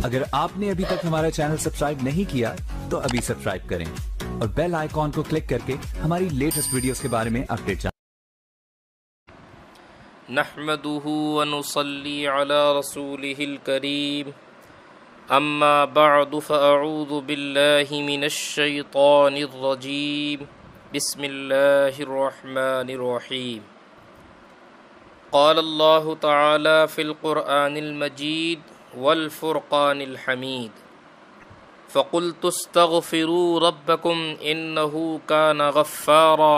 اگر آپ نے ابھی تک ہمارا چینل سبسکرائب نہیں کیا تو ابھی سبسکرائب کریں اور بیل آئیکن کو کلک کر کے ہماری لیٹسٹ ویڈیوز کے بارے میں اپڈیٹ جانیں۔ نحمده ونصلي على رسوله الكريم اما بعد فاعوذ بالله من الشيطان الرجيم بسم الله الرحمن الرحيم قال الله تعالى في القرآن المجيد والفرقان الحميد فقلت استغفروا ربكم إنه كان غفارا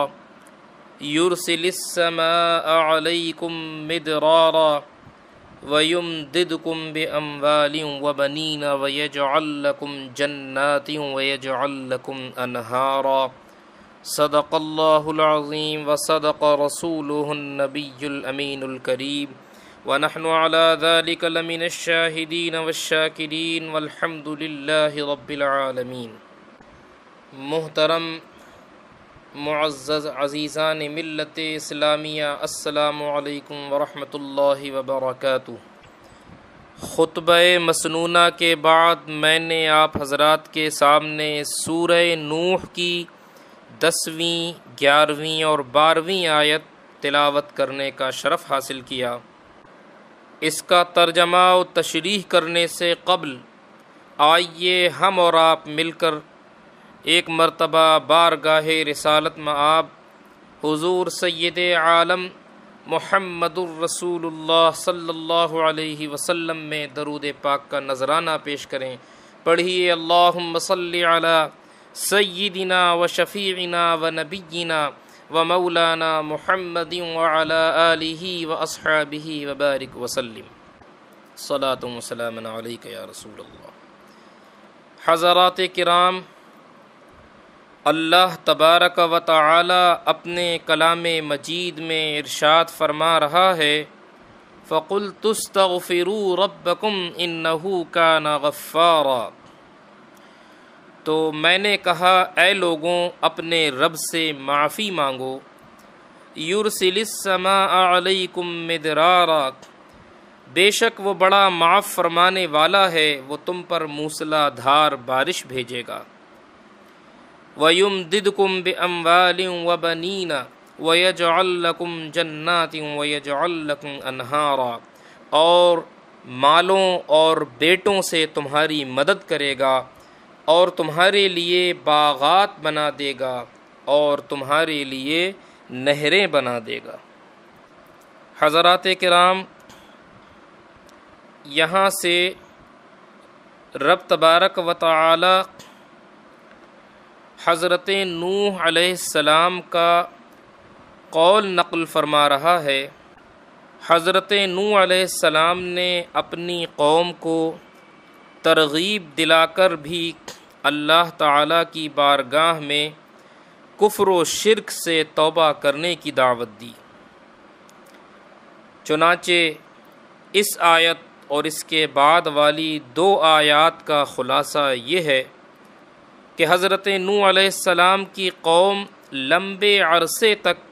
يرسل السماء عليكم مدرارا ويمددكم بأموال وبنين ويجعل لكم جنات ويجعل لكم أنهارا صدق الله العظيم وصدق رسوله النبي الأمين الكريم ونحن على ذلك لمن الشاهدين والشاكرين والحمد لله رب العالمين۔ محترم معزز عزیزان ملت اسلامیہ، السلام علیکم ورحمۃ اللہ وبرکاتہ۔ خطبہ مسنونہ کے بعد میں نے آپ حضرات کے سامنے سورہ نوح کی 10ویں، 11ویں اور 12ویں آیت تلاوت کرنے کا شرف حاصل کیا۔ اس کا ترجمہ و تشریح کرنے سے قبل آئیے ہم اور آپ مل کر ایک مرتبہ بارگاہ رسالت مآب حضور سید عالم محمد الرسول اللہ صلی اللہ علیہ وسلم میں درود پاک کا نذرانہ پیش کریں۔ پڑھیے اللہم صلی علی سیدنا و شفیعنا و نبینا و مولانا محمد وعلی آلہ و اصحابہ وبارک وسلم۔ صلاۃ و سلام علیک یا رسول اللہ۔ حضرات کرام، اللہ تبارک و تعالی اپنے کلام مجید میں ارشاد فرما رہا ہے فَقُلْتُ اسْتَغْفِرُوا رَبَّكُمْ إِنَّهُ كَانَ غَفَّارًا۔ تو میں نے کہا اے لوگوں اپنے رب سے معافی مانگو۔ يُرْسِلِ السَّمَاءَ عَلَيْكُمْ مِدْرَارًا، بے شک وہ بڑا معاف فرمانے والا ہے، وہ تم پر موسلا دھار بارش بھیجے گا۔ وَيُمْدِدْكُمْ بِأَمْوَالٍ وَبَنِينَ وَيَجْعَلْ لَكُمْ جَنَّاتٍ وَيَجْعَلْ لَكُمْ أَنْهَارًا، اور مالوں اور بیٹوں سے تمہاری مدد کرے گا اور تمہارے لیے باغات بنا دے گا اور تمہارے لیے نہریں بنا دے گا۔ حضرات کرام، یہاں سے رب تبارک و تعالی حضرت نوح علیہ السلام کا قول نقل فرما رہا ہے۔ حضرت نوح علیہ السلام نے اپنی قوم کو ترغیب دلا کر بھی اللہ تعالیٰ کی بارگاہ میں کفر و شرک سے توبہ کرنے کی دعوت دی۔ چنانچہ اس آیت اور اس کے بعد والی 2 آیات کا خلاصہ یہ ہے کہ حضرت نوح علیہ السلام کی قوم لمبے عرصے تک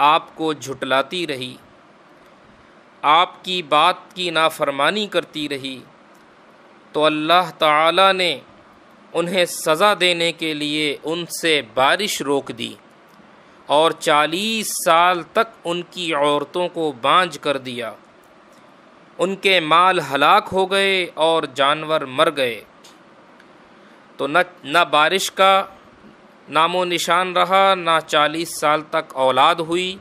آپ کو جھٹلاتی رہی، آپ کی بات کی نافرمانی کرتی رہی، تو اللہ تعالی نے انہیں سزا دینے کے لیے ان سے بارش روک دی اور 40 سال تک ان کی عورتوں کو بانجھ کر دیا۔ ان کے مال ہلاک ہو گئے اور جانور مر گئے، تو نہ بارش کا نام و نشان رہا، نہ 40 سال تک اولاد ہوئی،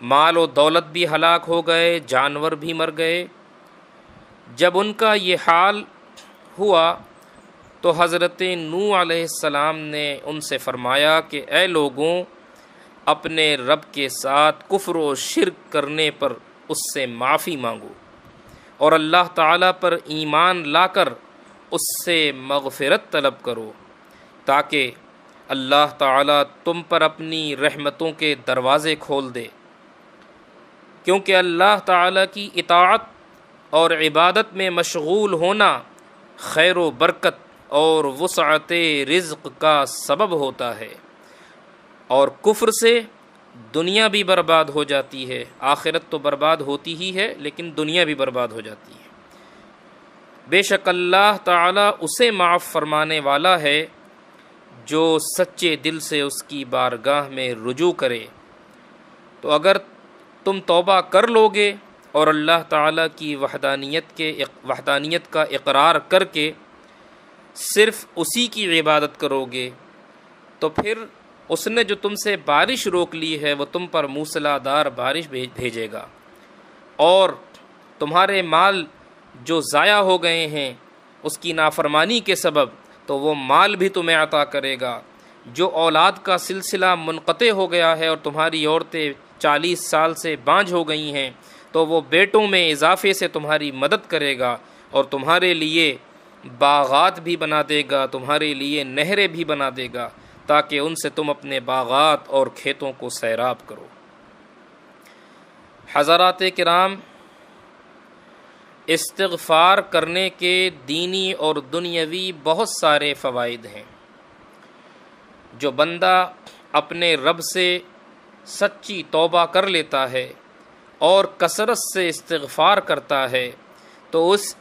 مال و دولت بھی ہلاک ہو گئے، جانور بھی مر گئے۔ جب ان کا یہ حال ہوا تو حضرت نوح علیہ السلام نے ان سے فرمایا کہ اے لوگوں، اپنے رب کے ساتھ کفر و شرک کرنے پر اس سے معافی مانگو اور اللہ تعالیٰ پر ایمان لا کر اس سے مغفرت طلب کرو تاکہ اللہ تعالیٰ تم پر اپنی رحمتوں کے دروازے کھول دے، کیونکہ اللہ تعالیٰ کی اطاعت اور عبادت میں مشغول ہونا خیر و برکت اور وسعت رزق کا سبب ہوتا ہے، اور کفر سے دنیا بھی برباد ہو جاتی ہے، آخرت تو برباد ہوتی ہی ہے لیکن دنیا بھی برباد ہو جاتی ہے۔ بے شک اللہ تعالیٰ اسے معاف فرمانے والا ہے جو سچے دل سے اس کی بارگاہ میں رجوع کرے۔ تو اگر تم توبہ کر لوگے اور اللہ تعالیٰ کی وحدانیت کا اقرار کر کے صرف اسی کی عبادت کرو گے تو پھر اس نے جو تم سے بارش روک لی ہے وہ تم پر موسلا دھار بارش بھیجے گا، اور تمہارے مال جو ضائع ہو گئے ہیں اس کی نافرمانی کے سبب تو وہ مال بھی تمہیں عطا کرے گا۔ جو اولاد کا سلسلہ منقطع ہو گیا ہے اور تمہاری عورتیں 40 سال سے بانجھ ہو گئی ہیں تو وہ بیٹوں میں اضافے سے تمہاری مدد کرے گا، اور تمہارے لیے باغات بھی بنا دے گا، تمہارے لیے نہریں بھی بنا دے گا تاکہ ان سے تم اپنے باغات اور کھیتوں کو سیراب کرو۔ حضرات کرام، استغفار کرنے کے دینی اور دنیاوی بہت سارے فوائد ہیں۔ جو بندہ اپنے رب سے سچی توبہ کر لیتا ہے اور کثرت سے استغفار کرتا ہے تو اس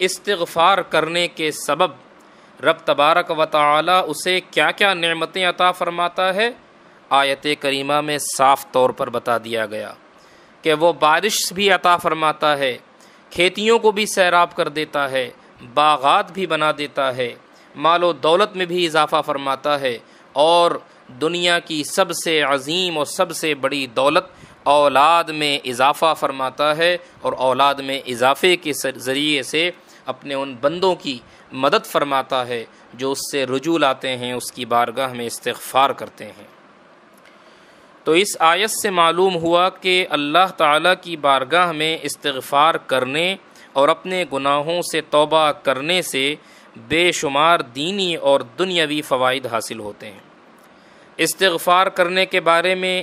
استغفار کرنے کے سبب رب تبارک و تعالی اسے کیا کیا نعمتیں عطا فرماتا ہے، آیت کریمہ میں صاف طور پر بتا دیا گیا کہ وہ بارش بھی عطا فرماتا ہے، کھیتیوں کو بھی سیراب کر دیتا ہے، باغات بھی بنا دیتا ہے، مال و دولت میں بھی اضافہ فرماتا ہے، اور دنیا کی سب سے عظیم اور سب سے بڑی دولت اولاد میں اضافہ فرماتا ہے، اور اولاد میں اضافے کے ذریعے سے اپنے ان بندوں کی مدد فرماتا ہے جو اس سے رجوع لاتے ہیں، اس کی بارگاہ میں استغفار کرتے ہیں۔ تو اس آیت سے معلوم ہوا کہ اللہ تعالیٰ کی بارگاہ میں استغفار کرنے اور اپنے گناہوں سے توبہ کرنے سے بے شمار دینی اور دنیاوی فوائد حاصل ہوتے ہیں۔ استغفار کرنے کے بارے میں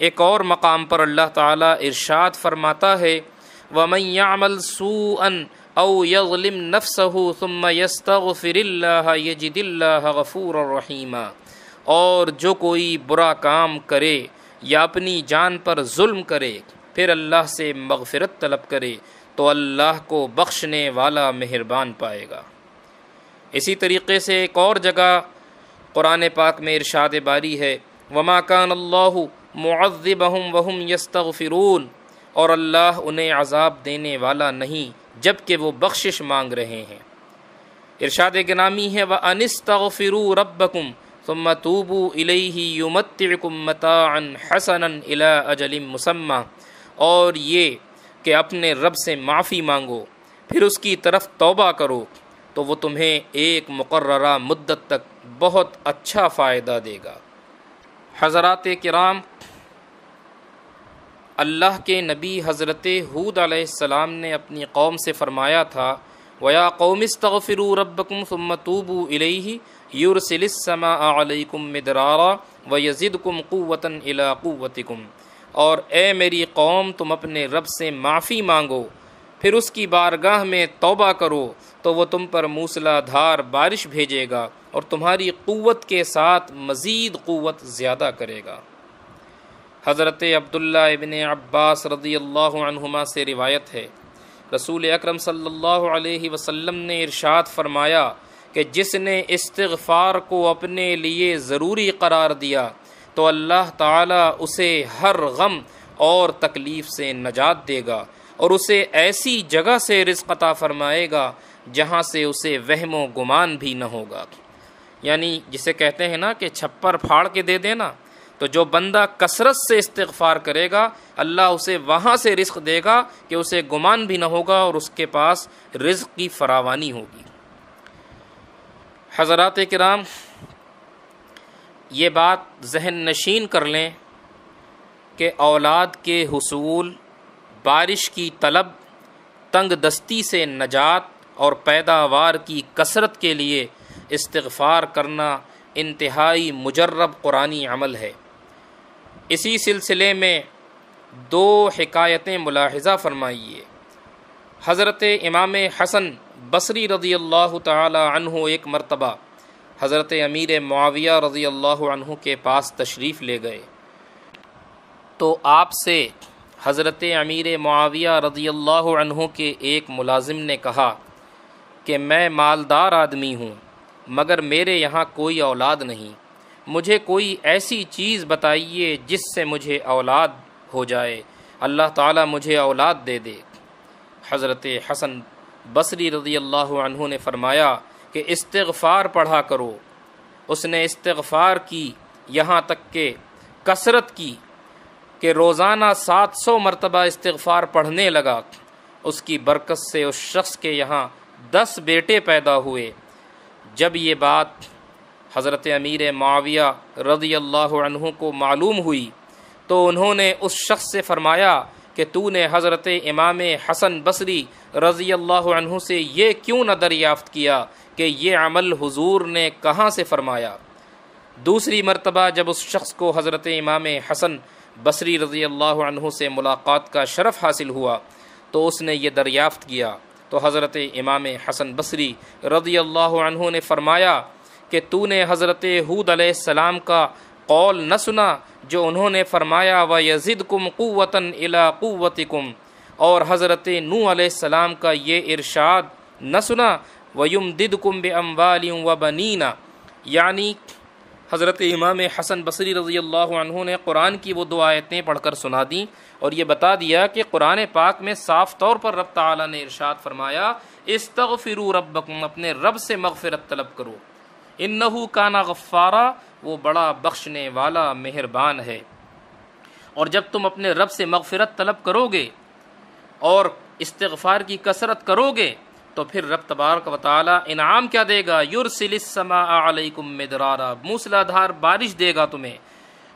ایک اور مقام پر اللہ تعالیٰ ارشاد فرماتا ہے وَمَن يَعْمَلْ سُوءًا أَوْ يَظْلِمْ نَفْسَهُ ثُمَّ يَسْتَغْفِرِ اللَّهَ يَجِدِ اللَّهَ غَفُورًا رَحِيمًا، اور جو کوئی برا کام کرے یا اپنی جان پر ظلم کرے پھر اللہ سے مغفرت طلب کرے تو اللہ کو بخشنے والا مہربان پائے گا۔ اسی طریقے سے ایک اور جگہ قرآن پاک میں ارشاد باری ہے وما کان اللہ معذبہم وہم یستغفرون، اور اللہ انہیں عذاب دینے والا نہیں جبکہ وہ بخشش مانگ رہے ہیں۔ ارشاد گرامی ہے وَأَنِ اسْتَغْفِرُوا رَبَّكُمْ ثُمَّ تُوبُوا إِلَيْهِ يُمَتِّعْكُمْ مَتَاعًا حَسَنًا إِلَىٰ أَجَلٍ مُّسَمًّى، اور یہ کہ اپنے رب سے معافی مانگو پھر اس کی طرف توبہ کرو تو وہ تمہیں ایک مقررہ مدت تک بہت اچھا فائدہ دے گا۔ حضرات کرام، اللہ کے نبی حضرت ہود علیہ السلام نے اپنی قوم سے فرمایا تھا وَيَا قَوْمِ اسْتَغْفِرُوا رَبَّكُمْ ثُمَّ تُوبُوا إِلَيْهِ يُرْسِلِ السَّمَاءَ عَلَيْكُمْ مِدْرَارًا وَيَزِدْكُمْ قُوَّةً إِلَىٰ قُوَّتِكُمْ، اور اے میری قوم تم اپنے رب سے معافی مانگو پھر اس کی بارگاہ میں توبہ کرو تو وہ تم پر موسلا دھار بارش بھیجے گا اور تمہاری قوت کے ساتھ مزید قوت زیادہ کرے گا۔ حضرت عبداللہ ابن عباس رضی اللہ عنہما سے روایت ہے رسول اکرم صلی اللہ علیہ وسلم نے ارشاد فرمایا کہ جس نے استغفار کو اپنے لیے ضروری قرار دیا تو اللہ تعالیٰ اسے ہر غم اور تکلیف سے نجات دے گا اور اسے ایسی جگہ سے رزق عطا فرمائے گا جہاں سے اسے وہم و گمان بھی نہ ہوگا۔ یعنی جسے کہتے ہیں نا کہ چھپر پھاڑ کے دے دینا، تو جو بندہ کثرت سے استغفار کرے گا اللہ اسے وہاں سے رزق دے گا کہ اسے گمان بھی نہ ہوگا اور اس کے پاس رزق کی فراوانی ہوگی۔ حضرات کرام، یہ بات ذہن نشین کر لیں کہ اولاد کے حصول، بارش کی طلب، تنگ دستی سے نجات اور پیداوار کی کثرت کے لیے استغفار کرنا انتہائی مجرب قرآنی عمل ہے۔ اسی سلسلے میں دو حکایتیں ملاحظہ فرمائیے۔ حضرت امام حسن بصری رضی اللہ تعالی عنہ ایک مرتبہ حضرت امیر معاویہ رضی اللہ عنہ کے پاس تشریف لے گئے تو آپ سے حضرت امیر معاویہ رضی اللہ عنہ کے ایک ملازم نے کہا کہ میں مالدار آدمی ہوں مگر میرے یہاں کوئی اولاد نہیں، مجھے کوئی ایسی چیز بتائیے جس سے مجھے اولاد ہو جائے، اللہ تعالیٰ مجھے اولاد دے دے۔ حضرت حسن بصری رضی اللہ عنہ نے فرمایا کہ استغفار پڑھا کرو۔ اس نے استغفار کی، یہاں تک کہ کثرت کی کہ روزانہ 700 مرتبہ استغفار پڑھنے لگا۔ اس کی برکت سے اس شخص کے یہاں 10 بیٹے پیدا ہوئے۔ جب یہ بات حضرت امیر معاویہ رضی اللہ عنہ کو معلوم ہوئی تو انہوں نے اس شخص سے فرمایا کہ تو نے حضرت امام حسن بصری رضی اللہ عنہ سے یہ کیوں نہ دریافت کیا کہ یہ عمل حضور نے کہاں سے فرمایا؟ دوسری مرتبہ جب اس شخص کو حضرت امام حسن بصری رضی اللہ عنہ سے ملاقات کا شرف حاصل ہوا تو اس نے یہ دریافت کیا تو حضرت امام حسن بصری رضی اللہ عنہ نے فرمایا کہ تو نے حضرت ہود علیہ السلام کا قول نہ سنا جو انہوں نے فرمایا وَيَزِدْكُمْ قُوَّةً إِلَىٰ قُوَّتِكُمْ، اور حضرت نوح علیہ السلام کا یہ ارشاد نہ سنا وَيُمْدِدْكُمْ بِأَمْوَالٍ وَبَنِينَ، یعنی حضرت امام حسن بصری رضی اللہ عنہ نے قرآن کی وہ 2 آیتیں پڑھ کر سنا دیں اور یہ بتا دیا کہ قرآن پاک میں صاف طور پر رب تعالیٰ نے ارشاد فرمایا استغفروا ربکم، اپنے رب سے مغفرت طلب کرو، انہ کان غفارا، وہ بڑا بخشنے والا مہربان ہے۔ اور جب تم اپنے رب سے مغفرت طلب کرو گے اور استغفار کی کثرت کرو گے تو پھر رب تبارک و تعالی انعام کیا دے گا؟ یرسل السماء علیکم مدرارا، موسلا دھار بارش دے گا تمہیں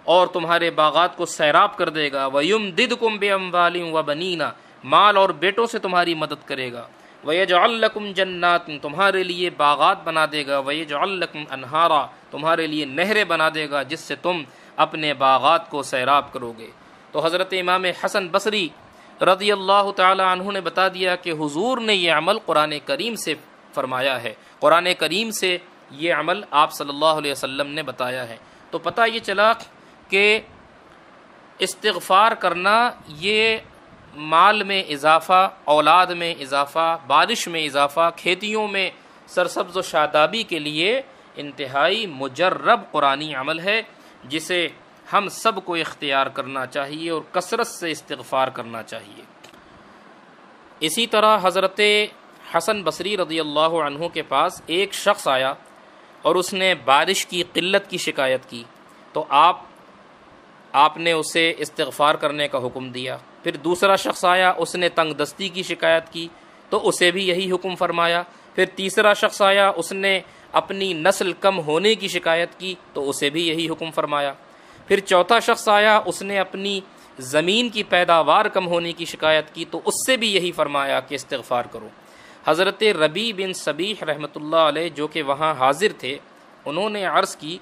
اور تمہارے باغات کو سیراب کر دے گا۔ وَيُمْدِدْكُمْ بِأَمْوَالٍ وَبَنِينَ، مال اور بیٹوں سے تمہاری مدد کرے گا۔ وَيَجْعَلْ لَكُمْ جَنَّاتٍ، تمہارے لیے باغات بنا دے گا۔ وَيَجْعَلْ لَكُمْ أَنْهَارًا، تمہارے لیے نہریں بنا دے گا جس سے تم اپنے باغات کو سیراب کرو گے۔ تو حضرت امام حسن بصری رضی اللہ تعالی عنہ نے بتا دیا کہ حضور نے یہ عمل قرآن کریم سے فرمایا ہے، قرآن کریم سے یہ عمل آپ صلی اللہ علیہ وسلم نے بتایا ہے۔ تو پتہ یہ چلا کہ استغفار کرنا یہ مال میں اضافہ، اولاد میں اضافہ، بارش میں اضافہ، کھیتیوں میں سرسبز و شادابی کے لیے انتہائی مجرب قرآنی عمل ہے جسے ہم سب کو اختیار کرنا چاہیے اور کثرت سے استغفار کرنا چاہیے۔ اسی طرح حضرت حسن بصری رضی اللہ عنہ کے پاس ایک شخص آیا اور اس نے بارش کی قلت کی شکایت کی تو آپ نے اسے استغفار کرنے کا حکم دیا۔ پھر دوسرا شخص آیا، اس نے تنگ دستی کی شکایت کی تو اسے بھی یہی حکم فرمایا۔ پھر تیسرا شخص آیا، اس نے اپنی نسل کم ہونے کی شکایت کی تو اسے بھی یہی حکم فرمایا۔ پھر چوتھا شخص آیا، اس نے اپنی زمین کی پیداوار کم ہونے کی شکایت کی تو اس سے بھی یہی فرمایا کہ استغفار کرو۔ حضرت ربیع بن صبیح رحمۃ اللہ علیہ جو کہ وہاں حاضر تھے، انہوں نے عرض کی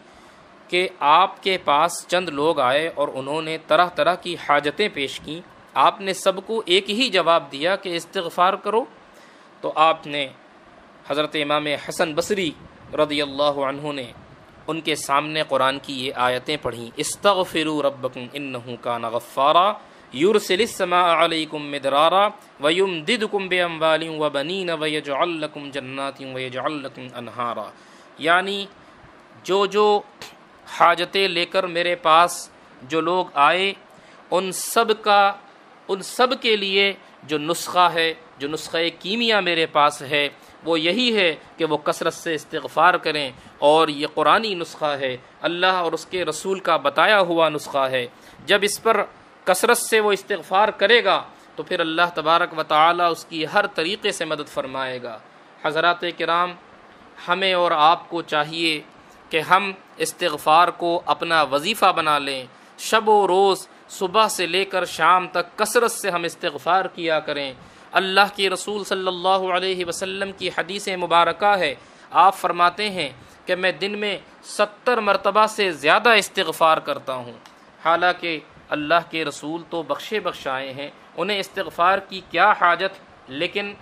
کہ آپ کے پاس چند لوگ آئے اور انہوں نے طرح طرح کی حاجتیں پیش کیں، آپ نے سب کو ایک ہی جواب دیا کہ استغفار کرو۔ تو آپ نے حضرت امام حسن بصری رضی اللہ عنہ نے ان کے سامنے قرآن کی یہ آیتیں پڑھیں، استغفروا ربکم انہ کان غفارا یرسل السماء علیکم مدرارا ویمددکم باموال وبنین ویجعل لکم جنات ویجعل لکم انہارا، یعنی جو حاجتیں لے کر میرے پاس جو لوگ آئے ان سب کے لیے جو نسخہ ہے، جو نسخہ کیمیا میرے پاس ہے وہ یہی ہے کہ وہ کثرت سے استغفار کریں، اور یہ قرآنی نسخہ ہے، اللہ اور اس کے رسول کا بتایا ہوا نسخہ ہے۔ جب اس پر کثرت سے وہ استغفار کرے گا تو پھر اللہ تبارک و تعالی اس کی ہر طریقے سے مدد فرمائے گا۔ حضرات کرام، ہمیں اور آپ کو چاہیے کہ ہم استغفار کو اپنا وظیفہ بنا لیں، شب و روز صبح سے لے کر شام تک کثرت سے ہم استغفار کیا کریں۔ اللہ کے رسول صلی اللہ علیہ وسلم کی حدیث مبارکہ ہے، آپ فرماتے ہیں کہ میں دن میں 70 مرتبہ سے زیادہ استغفار کرتا ہوں۔ حالانکہ اللہ کے رسول تو بخشے بخشائے ہیں، انہیں استغفار کی کیا حاجت، لیکن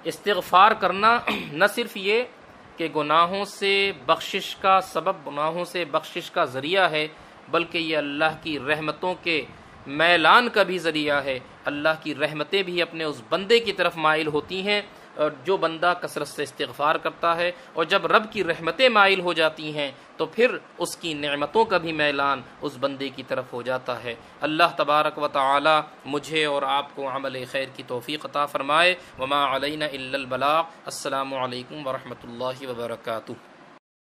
استغفار کرنا نہ صرف یہ کہ گناہوں سے بخشش کا سبب، گناہوں سے بخشش کا ذریعہ ہے، بلکہ یہ اللہ کی رحمتوں کے میلان کا بھی ذریعہ ہے۔ اللہ کی رحمتیں بھی اپنے اس بندے کی طرف مائل ہوتی ہیں اور جو بندہ کثرت سے استغفار کرتا ہے، اور جب رب کی رحمتیں مائل ہو جاتی ہیں تو پھر اس کی نعمتوں کا بھی میلان اس بندے کی طرف ہو جاتا ہے۔ اللہ تبارک و تعالی مجھے اور آپ کو عمل خیر کی توفیق عطا فرمائے۔ وما علینا الا البلاغ۔ السلام علیکم ورحمۃ اللہ وبرکاتہ۔